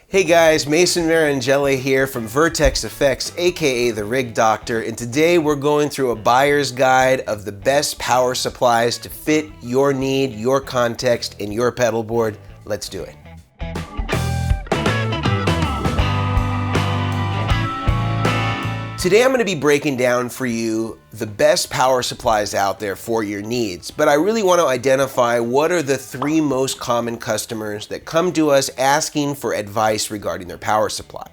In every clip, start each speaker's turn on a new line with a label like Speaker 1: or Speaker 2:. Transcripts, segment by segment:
Speaker 1: Hey guys, Mason Marangella here from Vertex Effects, aka the Rig Doctor, and today we're going through a buyer's guide of the best power supplies to fit your need, your context, and your pedal board. Let's do it. Today I'm going to be breaking down for you the best power supplies out there for your needs, but I really want to identify what are the three most common customers that come to us asking for advice regarding their power supply.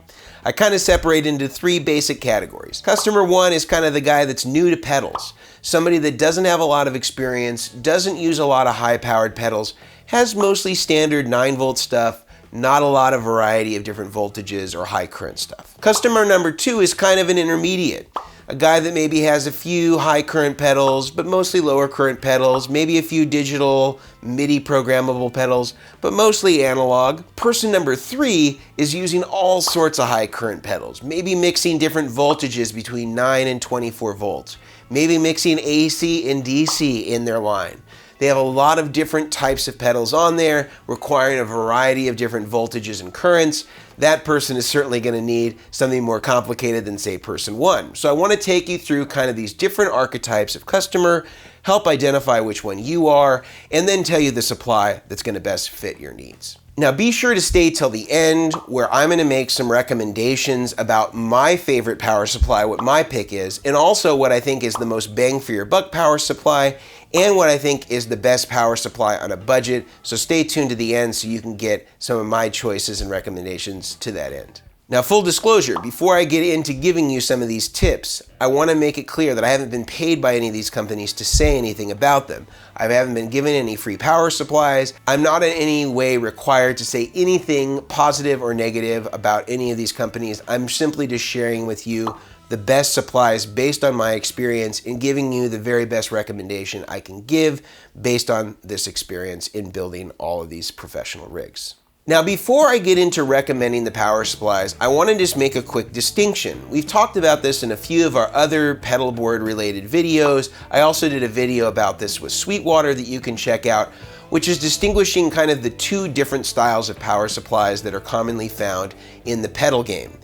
Speaker 1: I kind of separate into three basic categories. Customer one is kind of the guy that's new to pedals, somebody that doesn't have a lot of experience, doesn't use a lot of high-powered pedals, has mostly standard 9-volt stuff, not a lot of variety of different voltages or high current stuff. Customer number two is kind of an intermediate, a guy that maybe has a few high current pedals, but mostly lower current pedals, maybe a few digital MIDI programmable pedals, but mostly analog. Person number three is using all sorts of high current pedals, maybe mixing different voltages between 9 and 24 volts, maybe mixing AC and DC in their line. They have a lot of different types of pedals on there, requiring a variety of different voltages and currents. That person is certainly going to need something more complicated than, say, person one. So I want to take you through kind of these different archetypes of customer, help identify which one you are, and then tell you the supply that's going to best fit your needs. Now be sure to stay till the end, where I'm going to make some recommendations about my favorite power supply, what my pick is, and also what I think is the most bang for your buck power supply, and what I think is the best power supply on a budget. So stay tuned to the end so you can get some of my choices and recommendations to that end. Now, full disclosure, before I get into giving you some of these tips, I want to make it clear that I haven't been paid by any of these companies to say anything about them. I haven't been given any free power supplies. I'm not in any way required to say anything positive or negative about any of these companies. I'm simply just sharing with you the best supplies based on my experience and giving you the very best recommendation I can give based on this experience in building all of these professional rigs. Now, before I get into recommending the power supplies, I want to just make a quick distinction. We've talked about this in a few of our other pedal board related videos. I also did a video about this with Sweetwater that you can check out, which is distinguishing kind of the two different styles of power supplies that are commonly found in the pedal game.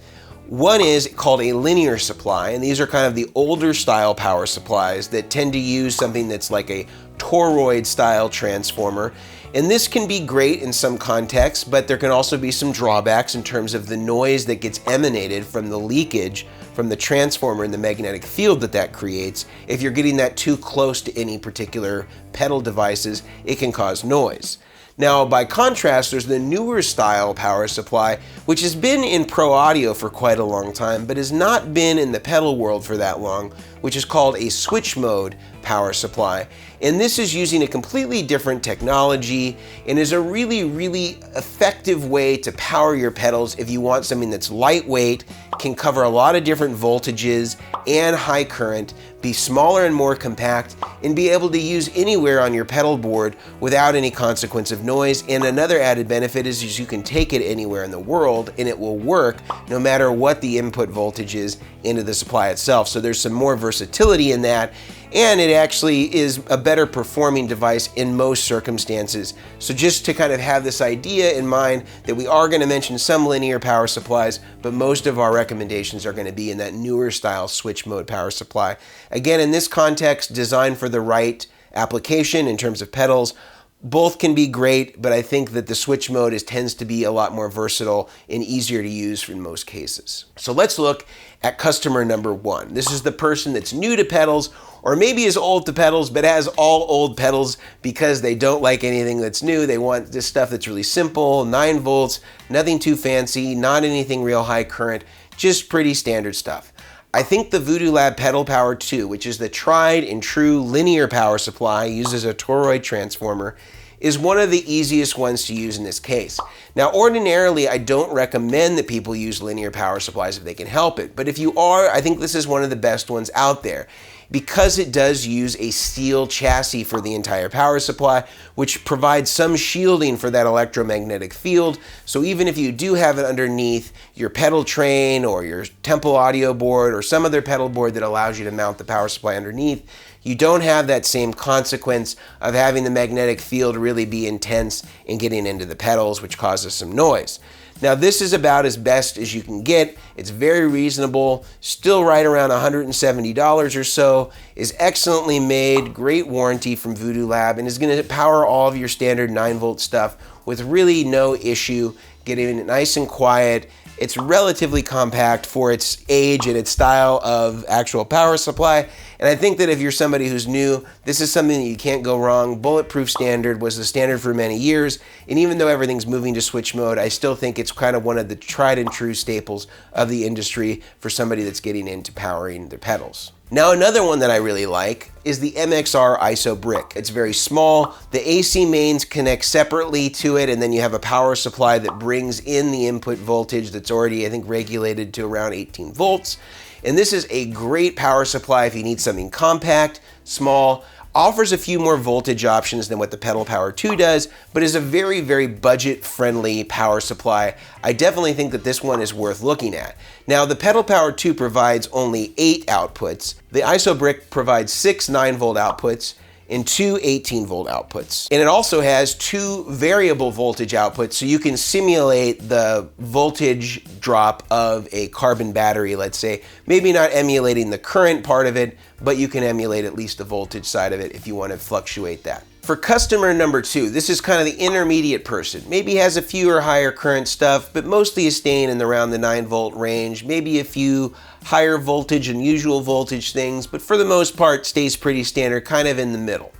Speaker 1: One is called a linear supply, and these are kind of the older style power supplies that tend to use something that's like a toroid style transformer. And this can be great in some contexts, but there can also be some drawbacks in terms of the noise that gets emanated from the leakage from the transformer and the magnetic field that creates. If you're getting that too close to any particular pedal devices, it can cause noise. Now, by contrast, there's the newer style power supply, which has been in pro audio for quite a long time, but has not been in the pedal world for that long, which is called a switch mode power supply. And this is using a completely different technology and is a really, really effective way to power your pedals if you want something that's lightweight, can cover a lot of different voltages and high current, be smaller and more compact, and be able to use anywhere on your pedal board without any consequence of noise. And another added benefit is you can take it anywhere in the world and it will work no matter what the input voltage is into the supply itself. So there's some more versatility in that, and it actually is a better performing device in most circumstances. So just to kind of have this idea in mind that we are going to mention some linear power supplies, but most of our recommendations are going to be in that newer style switch mode power supply. Again, in this context, designed for the right application in terms of pedals. Both can be great, but I think that the switch mode tends to be a lot more versatile and easier to use in most cases. So let's look at customer number one. This is the person that's new to pedals, or maybe is old to pedals, but has all old pedals because they don't like anything that's new. They want this stuff that's really simple, 9 volts, nothing too fancy, not anything real high current, just pretty standard stuff. I think the Voodoo Lab Pedal Power 2, which is the tried and true linear power supply, uses a toroid transformer, is one of the easiest ones to use in this case. Now, ordinarily, I don't recommend that people use linear power supplies if they can help it, but if you are, I think this is one of the best ones out there, because it does use a steel chassis for the entire power supply, which provides some shielding for that electromagnetic field. So even if you do have it underneath your pedal train or your Temple audio board or some other pedal board that allows you to mount the power supply underneath, you don't have that same consequence of having the magnetic field really be intense and getting into the pedals, which causes some noise. Now this is about as best as you can get. It's very reasonable, still right around $170 or so, is excellently made, great warranty from Voodoo Lab, and is gonna power all of your standard 9-volt stuff with really no issue, getting it nice and quiet. It's relatively compact for its age and its style of actual power supply. And I think that if you're somebody who's new, this is something that you can't go wrong. Bulletproof standard was the standard for many years. And even though everything's moving to switch mode, I still think it's kind of one of the tried and true staples of the industry for somebody that's getting into powering their pedals. Now another one that I really like is the MXR ISO brick. It's very small. The AC mains connect separately to it, and then you have a power supply that brings in the input voltage that's already, I think, regulated to around 18 volts. And this is a great power supply if you need something compact, small, offers a few more voltage options than what the Pedal Power 2 does, but is a very, very budget-friendly power supply. I definitely think that this one is worth looking at. Now, the Pedal Power 2 provides only 8 outputs. The ISO brick provides 6 9-volt outputs and 2 18-volt outputs. And it also has 2 variable voltage outputs, so you can simulate the voltage drop of a carbon battery, let's say. Maybe not emulating the current part of it, but you can emulate at least the voltage side of it if you want to fluctuate that. For customer number 2, this is kind of the intermediate person. Maybe has a few or higher current stuff, but mostly is staying in around the 9-volt range, maybe a few higher voltage and usual voltage things, but for the most part stays pretty standard, kind of in the middle.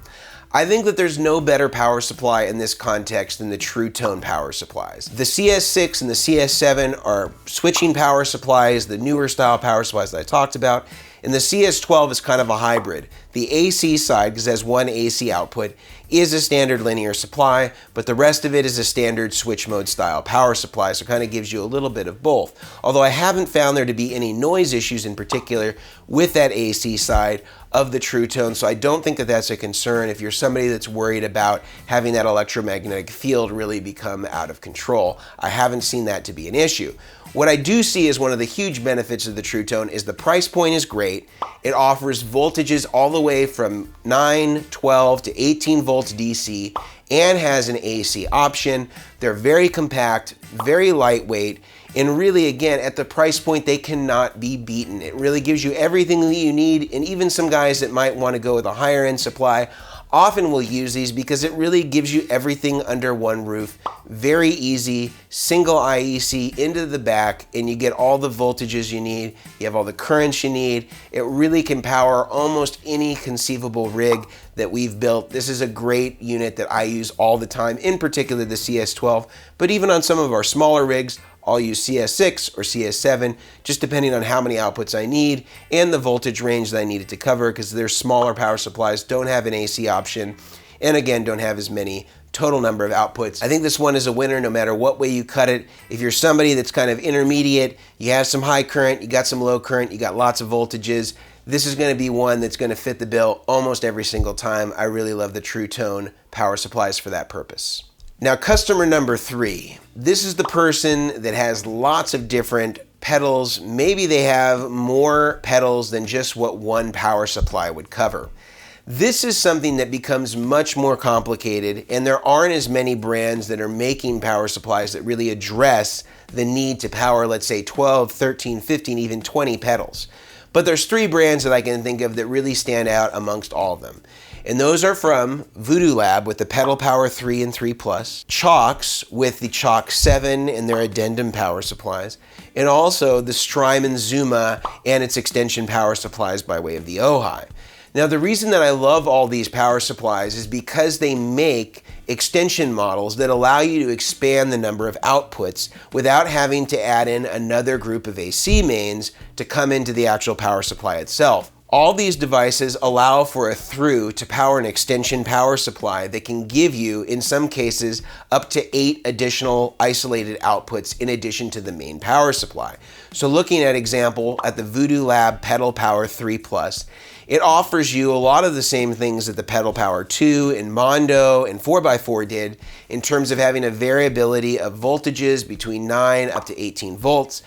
Speaker 1: I think that there's no better power supply in this context than the True Tone power supplies. The CS6 and the CS7 are switching power supplies, the newer style power supplies that I talked about, and the CS12 is kind of a hybrid. The AC side, because it has one AC output, is a standard linear supply, but the rest of it is a standard switch mode style power supply, so it kind of gives you a little bit of both. Although I haven't found there to be any noise issues in particular with that AC side of the True Tone, so I don't think that that's a concern if you're somebody that's worried about having that electromagnetic field really become out of control. I haven't seen that to be an issue. What I do see as one of the huge benefits of the True Tone is the price point is great. It offers voltages all the way from 9, 12 to 18 volts DC and has an AC option. They're very compact, very lightweight, and really, again, at the price point, they cannot be beaten. It really gives you everything that you need, and even some guys that might want to go with a higher end supply often will use these because it really gives you everything under one roof. Very easy, single IEC into the back, and you get all the voltages you need. You have all the currents you need. It really can power almost any conceivable rig that we've built. This is a great unit that I use all the time, in particular the CS12, but even on some of our smaller rigs, I'll use CS6 or CS7, just depending on how many outputs I need and the voltage range that I need it to cover, because their smaller power supplies don't have an AC option, and again, don't have as many total number of outputs. I think this one is a winner no matter what way you cut it. If you're somebody that's kind of intermediate, you have some high current, you got some low current, you got lots of voltages, this is going to be one that's going to fit the bill almost every single time. I really love the True Tone power supplies for that purpose. Now, customer number 3. This is the person that has lots of different pedals. Maybe they have more pedals than just what one power supply would cover. This is something that becomes much more complicated, and there aren't as many brands that are making power supplies that really address the need to power, let's say, 12, 13, 15, even 20 pedals. But there's 3 brands that I can think of that really stand out amongst all of them. And those are from Voodoo Lab with the Pedal Power 3 and 3 Plus, Chalks with the Chalk 7 and their addendum power supplies, and also the Strymon Zuma and its extension power supplies by way of the Ojai. Now, the reason that I love all these power supplies is because they make extension models that allow you to expand the number of outputs without having to add in another group of AC mains to come into the actual power supply itself. All these devices allow for a through to power an extension power supply that can give you, in some cases, up to 8 additional isolated outputs in addition to the main power supply. So looking at example at the Voodoo Lab Pedal Power 3 Plus, it offers you a lot of the same things that the Pedal Power 2 and Mondo and 4x4 did in terms of having a variability of voltages between 9 up to 18 volts.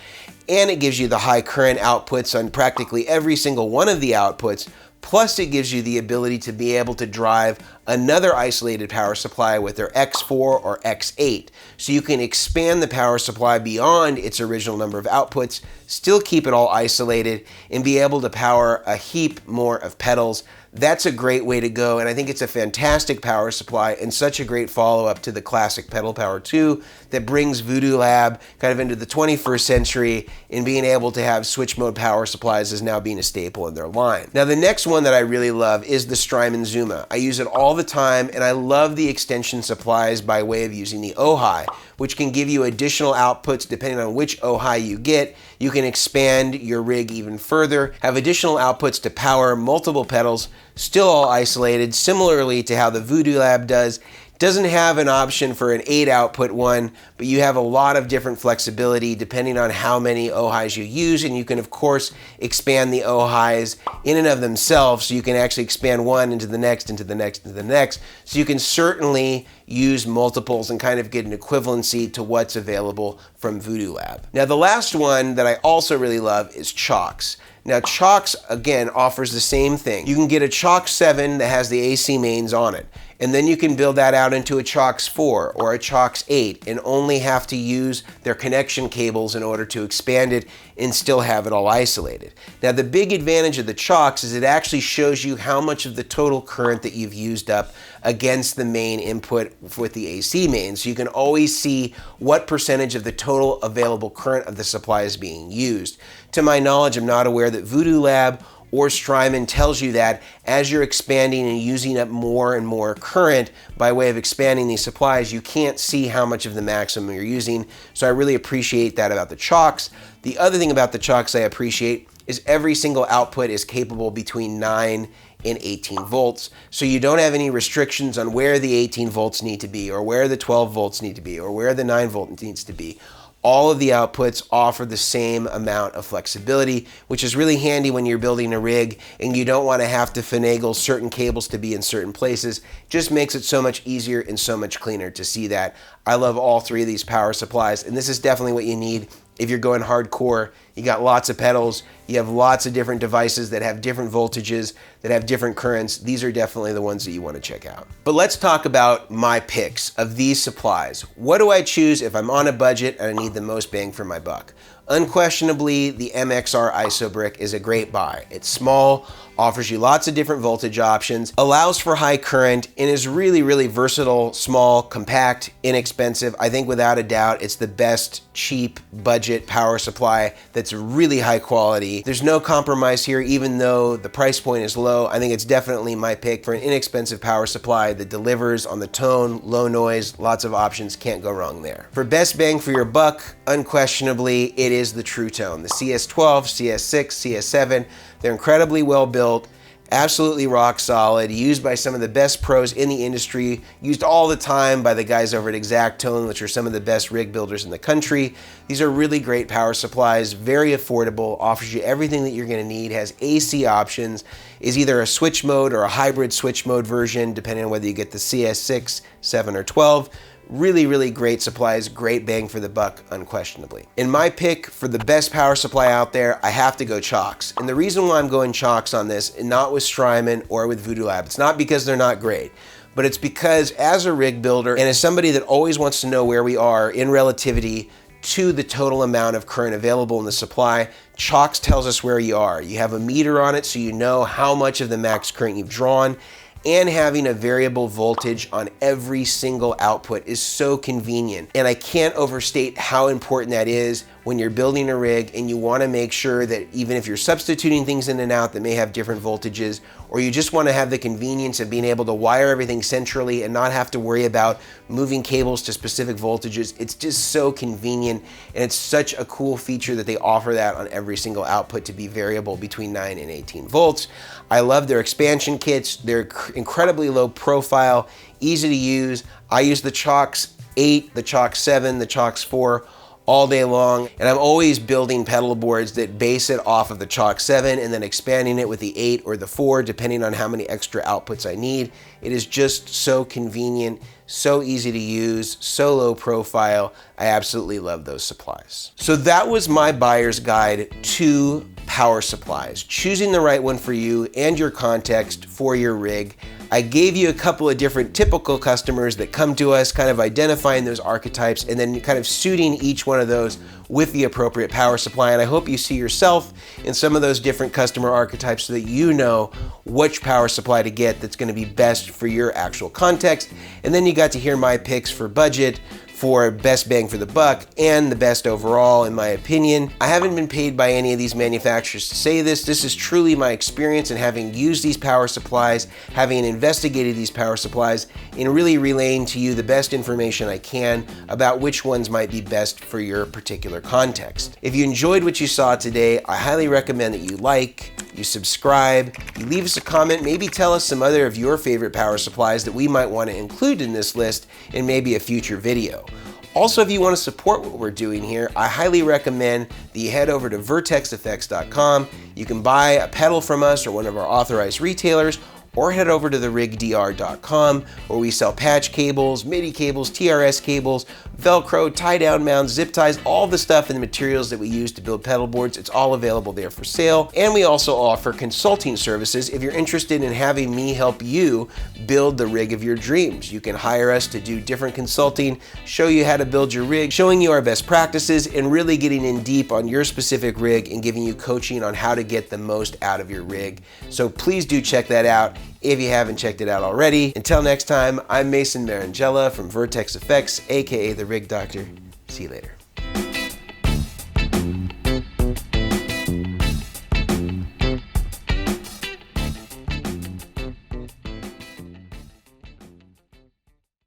Speaker 1: And it gives you the high current outputs on practically every single one of the outputs, plus it gives you the ability to be able to drive another isolated power supply with their X4 or X8. So you can expand the power supply beyond its original number of outputs, still keep it all isolated, and be able to power a heap more of pedals. That's a great way to go, and I think it's a fantastic power supply and such a great follow-up to the classic Pedal Power 2 that brings Voodoo Lab kind of into the 21st century, and being able to have switch mode power supplies is now being a staple in their line. Now the next one that I really love is the Strymon Zuma. I use it all the time, and I love the extension supplies by way of using the Ojai, which can give you additional outputs depending on which Ojai you get. You can expand your rig even further, have additional outputs to power multiple pedals, still all isolated, similarly to how the Voodoo Lab does. Doesn't have an option for an 8 output one, but you have a lot of different flexibility depending on how many Ojais you use, and you can of course expand the Ojais in and of themselves, so you can actually expand one into the next, into the next, into the next. So you can certainly use multiples and kind of get an equivalency to what's available from Voodoo Lab. Now the last one that I also really love is Chalks. Now Chalks, again, offers the same thing. You can get a Chalks 7 that has the AC mains on it, and then you can build that out into a Chalks 4 or a Chalks 8 and only have to use their connection cables in order to expand it and still have it all isolated. Now the big advantage of the Chalks is it actually shows you how much of the total current that you've used up against the main input with the AC main. So you can always see what percentage of the total available current of the supply is being used. To my knowledge, I'm not aware that Voodoo Lab or Strymon tells you that as you're expanding and using up more and more current by way of expanding these supplies, you can't see how much of the maximum you're using. So I really appreciate that about the Chalks. The other thing about the Chalks I appreciate is every single output is capable between 9 and 18 volts. So you don't have any restrictions on where the 18 volts need to be, or where the 12 volts need to be, or where the 9 volt needs to be. All of the outputs offer the same amount of flexibility, which is really handy when you're building a rig and you don't want to have to finagle certain cables to be in certain places. Just makes it so much easier and so much cleaner to see that. I love all three of these power supplies, and this is definitely what you need if you're going hardcore. You got lots of pedals, you have lots of different devices that have different voltages, that have different currents. These are definitely the ones that you want to check out. But let's talk about my picks of these supplies. What do I choose if I'm on a budget and I need the most bang for my buck? Unquestionably, the MXR ISO brick is a great buy. It's small, offers you lots of different voltage options, allows for high current, and is really, really versatile, small, compact, inexpensive. I think without a doubt, it's the best cheap budget power supply that's really high quality. There's no compromise here, even though the price point is low. I think it's definitely my pick for an inexpensive power supply that delivers on the tone, low noise, lots of options, can't go wrong there. For best bang for your buck, unquestionably, it is the True Tone. The CS12, CS6, CS7, they're incredibly well built, absolutely rock solid, used by some of the best pros in the industry, used all the time by the guys over at Exact Tone, which are some of the best rig builders in the country. These are really great power supplies, very affordable, offers you everything that you're going to need, has AC options, is either a switch mode or a hybrid switch mode version, depending on whether you get the CS6, 7, or 12. Really, really great supplies, great bang for the buck, unquestionably. In my pick for the best power supply out there, I have to go Chalks. And the reason why I'm going Chalks on this, and not with Strymon or with Voodoo Lab, it's not because they're not great, but it's because as a rig builder and as somebody that always wants to know where we are in relativity to the total amount of current available in the supply, Chalks tells us where you are. You have a meter on it so you know how much of the max current you've drawn, and having a variable voltage on every single output is so convenient. And I can't overstate how important that is when you're building a rig and you want to make sure that even if you're substituting things in and out that may have different voltages, or you just want to have the convenience of being able to wire everything centrally and not have to worry about moving cables to specific voltages, it's just so convenient, and it's such a cool feature that they offer that on every single output to be variable between 9 and 18 volts. I love their expansion kits. They're incredibly low profile, easy to use. I use the Chalks 8, the Chalks 7, the Chalks 4 all day long, and I'm always building pedal boards that base it off of the Chalks 7 and then expanding it with the 8 or the 4 depending on how many extra outputs I need. It is just so convenient, so easy to use, so low profile. I absolutely love those supplies. So that was my buyer's guide to power supplies, choosing the right one for you and your context for your rig. I gave you a couple of different typical customers that come to us, kind of identifying those archetypes and then kind of suiting each one of those with the appropriate power supply. And I hope you see yourself in some of those different customer archetypes so that you know which power supply to get that's going to be best for your actual context. And then you got to hear my picks for budget, for best bang for the buck, and the best overall, in my opinion. I haven't been paid by any of these manufacturers to say this. This is truly my experience in having used these power supplies, having investigated these power supplies, and really relaying to you the best information I can about which ones might be best for your particular context. If you enjoyed what you saw today, I highly recommend that you like, you subscribe, you leave us a comment, maybe tell us some other of your favorite power supplies that we might want to include in this list in maybe a future video. Also, if you want to support what we're doing here, I highly recommend that you head over to vertexeffects.com. You can buy a pedal from us or one of our authorized retailers, or head over to therigdr.com where we sell patch cables, MIDI cables, TRS cables, Velcro, tie-down mounts, zip ties, all the stuff and the materials that we use to build pedal boards. It's all available there for sale. And we also offer consulting services if you're interested in having me help you build the rig of your dreams. You can hire us to do different consulting, show you how to build your rig, showing you our best practices, and really getting in deep on your specific rig and giving you coaching on how to get the most out of your rig. So please do check that out if you haven't checked it out already. Until next time, I'm Mason Marangella from Vertex Effects, aka The Rig Doctor. See you later.